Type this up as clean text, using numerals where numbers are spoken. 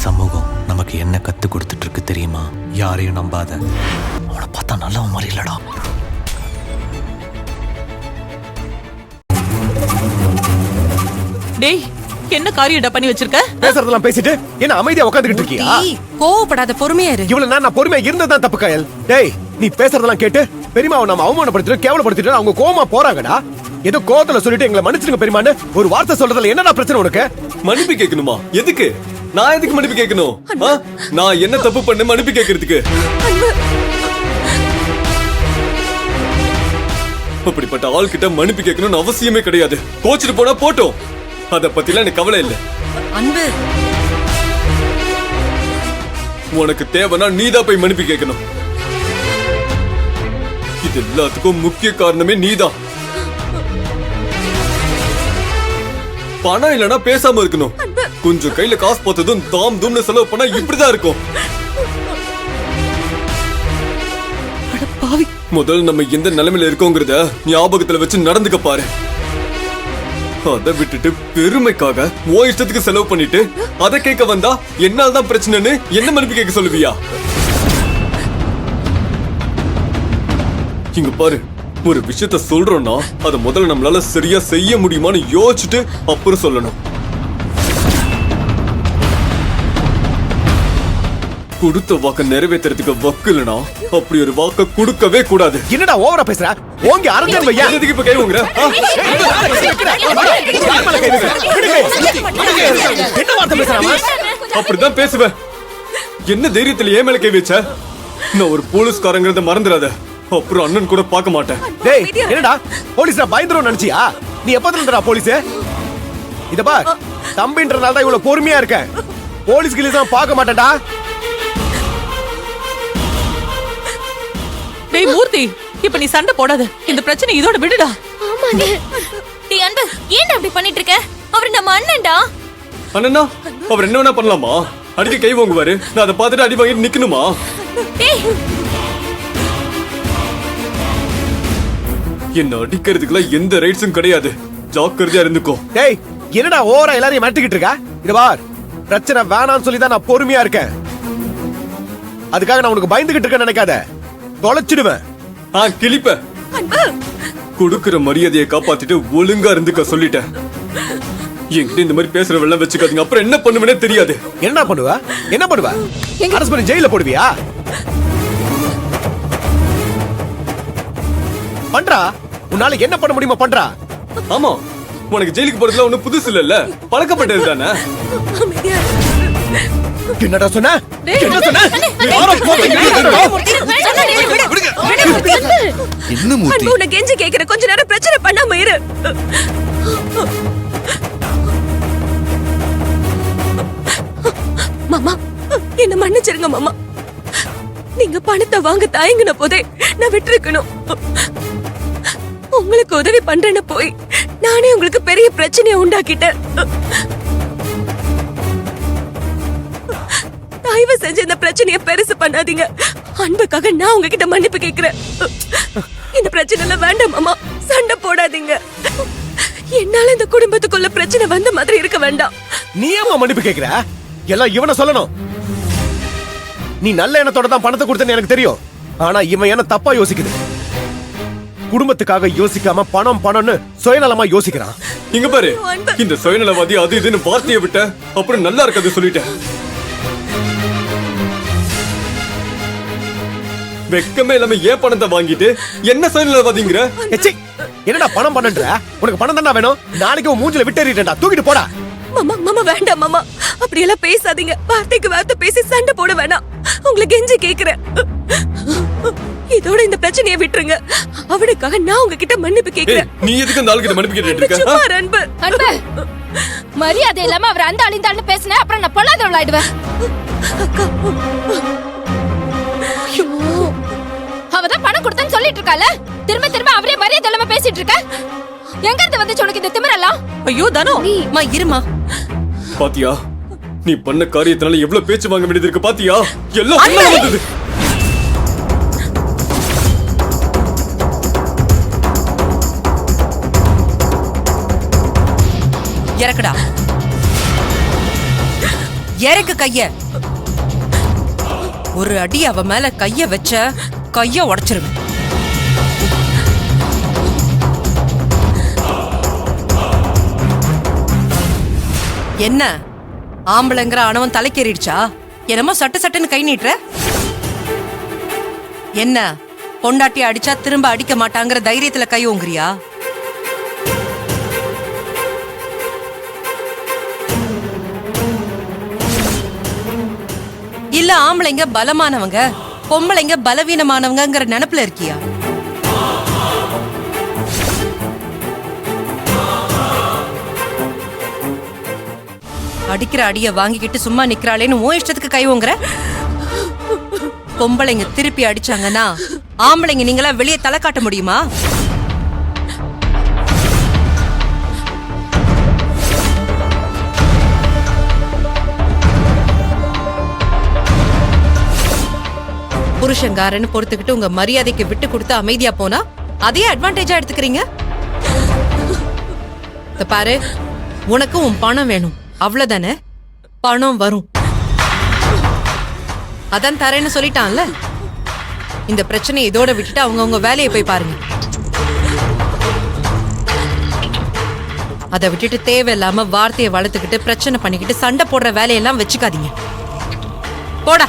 சமூகம் நமக்கு என்ன கத்து கொடுத்துட்டு இருக்கு தெரியுமா? யாரையும் நம்பாத. அவனை பார்த்தா நல்லவன் மாதிரி இல்லடா. டேய், என்ன காரியடா பண்ணி வச்சிருக்க? பேசுறதெல்லாம் பேசிட்டு என்ன அமைதியா உட்கார்ந்துகிட்டு இருக்கியா? கோவப்படாத, பொறுமையா இரு. இவ்வளவு நான் பொறுமையா இருந்ததான் தப்பு கயல். டேய், நீ பேசுறதெல்லாம் கேட்டு பெரியமாவை நம்ம அவமானப்படுத்திட்டு கேவலப்படுத்திட்டு அவங்க கோவமா போறாங்கடா. ஏதோ கோவத்துல சொல்லிட்டு எங்களை மன்னிச்சிருங்க பெரியமான்னு ஒரு வார்த்தை சொல்றதுல என்னடா பிரச்சனை உனக்கு? மன்னிப்பு கேட்கணுமா? எதுக்கு? நான் எதுக்கு மன்னிப்பு கேட்கணும்? நான் என்ன தப்பு பண்ண மன்னிப்பு கேட்கறதுக்கு? அப்படிப்பட்ட ஆள் கிட்ட மன்னிப்பு கேட்கணும்னு அவசியமே கிடையாது. கோச்சிட்டு போனா போட்டோம், அத பத்திலாம் எனக்கு கவலை இல்ல. அன்பு, உனக்கு தேவைன்னா நீதான் போய் மன்னிப்பு கேட்கணும். இது எல்லாத்துக்கும் முக்கிய காரணமே நீதான். பணம் இல்லனா பேசாம இருக்கணும். கொஞ்சம் கையில காசு பார்த்ததும் தாம் தூம்னு செலவு பண்ணா இப்படிதான் இருக்கும். முதல்ல நம்ம எந்த நிலைமையில இருக்கோங்கிறத ஞாபகத்துல வச்சு நடந்துக்க பாரு. அதை விட்டுட்டு பெருமைக்காக ஓ இஷ்டத்துக்கு செலவு பண்ணிட்டு அதை கேட்க வந்தா என்னால்தான் பிரச்சனைன்னு என்ன மன்னிப்பு கேட்க சொல்லுவியா? இங்க பாரு, ஒரு விஷயத்த சொல்றோம்னா அதை முதல்ல நம்மளால சரியா செய்ய முடியுமான்னு யோசிச்சுட்டு அப்புறம் சொல்லணும். கொடுத்த வாக்க நிறைவேற்றுறதுக்கு வக்கு இல்லனா அப்படி ஒரு வாக்க கொடுக்கவே கூடாது. என்னடா ஓவரா பேசுற? ஓங்கி அரங்கல் வையா. எதுக்கு இப்ப கை வாங்குற? என்ன வார்த்தை பேசுறாமா? அப்படிதான் பேசுவேன். என்ன தைரியத்துல ஏன் மேல கை வச்ச? நான் ஒரு போலீஸ்காரங்கிறத மறந்துடாத. அப்புறம் அண்ணன் கூட பார்க்க மாட்டேன். டேய், என்னடா போலீஸ்ல பயந்துரும் நினைச்சியா? நீ எப்ப இருந்தடா போலீஸ்? இத பார், தம்பின்றனால தான் இவ்வளவு பொறுமையா இருக்க. போலீஸ் கிளீஸ் பார்க்க மாட்டேன்டா. டேய் மூர்த்தி, இப்ப நீ சண்டை போடாத. இந்த பிரச்சனை இதோட விடுடா. ஆமாங்க. டேய் அன்பு, ஏன்டா அப்படி பண்ணிட்டு இருக்க? அவர் நம்ம அண்ணன்டா. அண்ணனா அவர் என்ன வேணா பண்ணலாமா? அடிக்க கை வாங்குவாரு, நான் அதை பார்த்துட்டு அடி வாங்கிட்டு நிக்கணுமா? டேய், என்ன அடிக்கிறதுக்குலாம் எந்த ரைட்ஸும் கிடையாது. ஜாக்கிரதையா இருந்துக்கோ. டேய், என்னடா ஓவரா எல்லாரையும் மாட்டிக்கிட்டு இருக்க? இத பார், பிரச்சனை வேணாம்னு சொல்லி தான் நான் பொறுமையா இருக்கேன். அதுக்காக நான் உனக்கு பயந்துகிட்டு இருக்கேன்னு நினைக்காத. தொலைச்சிடுவேன். கிளிப்ப கொடுக்கிற மரியாதையை காப்பாத்திட்டு ஒழுங்கா இருந்துக்க சொல்லிட்டேன். என்கிட்ட இந்த மாதிரி பேசுற வெள்ளம் வச்சுக்காதீங்க. அப்புறம் என்ன பண்ணுவேனே தெரியாது. என்ன பண்ணுவ? என்ன பண்ணுவ? அரசு பண்ணி ஜெயில போடுவியா? பண்றா, உன்னால என்ன பண்ண முடியுமா பண்றா. ஆமா, உனக்கு ஜெயிலுக்கு போறதுல ஒண்ணு புதுசு இல்ல, பழக்கப்பட்டது தானே. என்னடா சொன்ன? என்ன சொன்ன? என்ன மூர்த்தி? உன்னை கெஞ்சி கேக்குற, கொஞ்ச நேரம் பிரச்சனை பண்ணாம இரு. மாமா, என்ன மன்னிச்சிருங்க மாமா. நீங்க பணத்தை வாங்க தயங்கின போதே நான் விட்டுருக்கணும். உங்களுக்கு உதவி பண்றேன்னு போய் நானே உங்களுக்கு பெரிய பிரச்சனையை உண்டாக்கிட்டேன். தயவு செஞ்சு இந்த பிரச்சனையை பெருசு பண்ணாதீங்க. அன்புக்காக நான் உங்ககிட்ட மன்னிப்பு கேக்குறேன். இந்த பிரச்சனை வேண்டாம் மாமா, சண்டை போடாதீங்க. என்னால இந்த குடும்பத்துக்குள்ள பிரச்சனை வந்த மாதிரி இருக்க வேண்டாம். நீ ஏமா மன்னிப்பு கேக்குற? எல்லாம் இவனை சொல்லணும். நீ நல்ல எண்ணத்தோட தான் பணத்தை கொடுத்தேன்னு எனக்கு தெரியும். ஆனா இவன் என்ன தப்பா யோசிக்குது. குடும்பத்துக்காக யோசிக்காம பணம் பணம்னு சுயநலமா யோசிக்கிறான். இங்க பாரு, இந்த சுயநலவாதி அது இதுன்னு வார்த்தையை விட்ட அப்புறம் நல்லா இருக்காது சொல்லிட்டேன். வெக்கமே இல்லாம ஏன் பணத்தை வாங்கிட்டு என்ன சுயநலவாதிங்கிற? என்னடா பணம் பண்ணன்ற? உனக்கு பணம் தானே வேணும்? நாளைக்கு உன் மூஞ்சில விட்டேறிட்டா, தூக்கிட்டு போடா. மாமா மாமா வேண்டாம் மாமா, அப்படி எல்லாம் பேசாதீங்க. வார்த்தைக்கு வார்த்தை பேசி சண்டை போட வேணாம். உங்களுக்கு கெஞ்சி கேக்குறேன், இதோட இந்த பிரச்சனையை விட்டுருங்க. அவனுக்காக நான் உங்ககிட்ட மன்னிப்பு கேக்குறேன். நீ எதுக்கு அந்த ஆளுகிட்ட மன்னிப்பு கேட்டுட்டு இருக்க? சும்மா அன்பு. அன்பு, மரியாதை இல்லாம அவர் அந்த ஆளிந்தாள்னு பேசினேன், அப்புறம் நான் பொல்லாதவள் ஆயிடுவேன். அவதான் பணம் கொடுத்தேன்னு சொல்லிட்டு இருக்கால, திரும்ப திரும்ப அவரே மரியாதை இல்லாம பேசிட்டு இருக்க. எங்க இருந்து வந்துச்சு உனக்கு இந்த திமிரெல்லாம்? ஐயோ தனு, மா இருமா. பாத்தியா, நீ பண்ண காரியத்தினால எவ்வளவு பேச்சு வாங்க வேண்டியது இருக்கு பாத்தியா? எல்லாம் வந்தது. இறக்குடா. இறக்கு கைய. ஒரு அடி அவ மேல கைய வச்ச கைய உடைச்சிருவேன். என்ன ஆம்பளைங்கிற ஆணவன் தலைக்கேறிடுச்சா? என்னமோ சட்டு சட்டுன்னு கை நீட்டுற. என்ன பொண்டாட்டி அடிச்சா திரும்ப அடிக்க மாட்டாங்கிற தைரியத்துல கை ஓங்குறியா? இல்ல ஆம்பளைங்க பலமானவங்க பொம்பளைங்க பலவீனமானவங்கங்கிற நினைப்புல இருக்கியா? அடிக்கிற அடிய வாங்கிக்கிட்டு சும்மா நிக்கிறாளேன்னு உன் இஷ்டத்துக்கு கை ஓங்குற. பொம்பளைங்க திருப்பி அடிச்சாங்கன்னா ஆம்பளைங்க நீங்களா வெளியே தலை காட்ட முடியுமா? புருஷங்காரன்னு பொறுத்துக்கிட்டு உங்க மரியாதைக்கு விட்டு கொடுத்து அமைதியா போனா அதே அட்வான்டேஜா எடுத்துக்கிறீங்க. பாரு, உனக்கு உன் பணம் வேணும் அவ்வளவுதானே? பணம் வரும், அதான் தரேன்னு சொல்லிட்டான்ல. இந்த பிரச்சனை இதோட விட்டுட்டு அவங்க வேலையை போய் பாருங்க. அதை விட்டுட்டு தேவையில்லாம வார்த்தையை வளர்த்துக்கிட்டு பிரச்சனை பண்ணிக்கிட்டு சண்டை போடுற வேலையெல்லாம் வச்சுக்காதீங்க. போடா.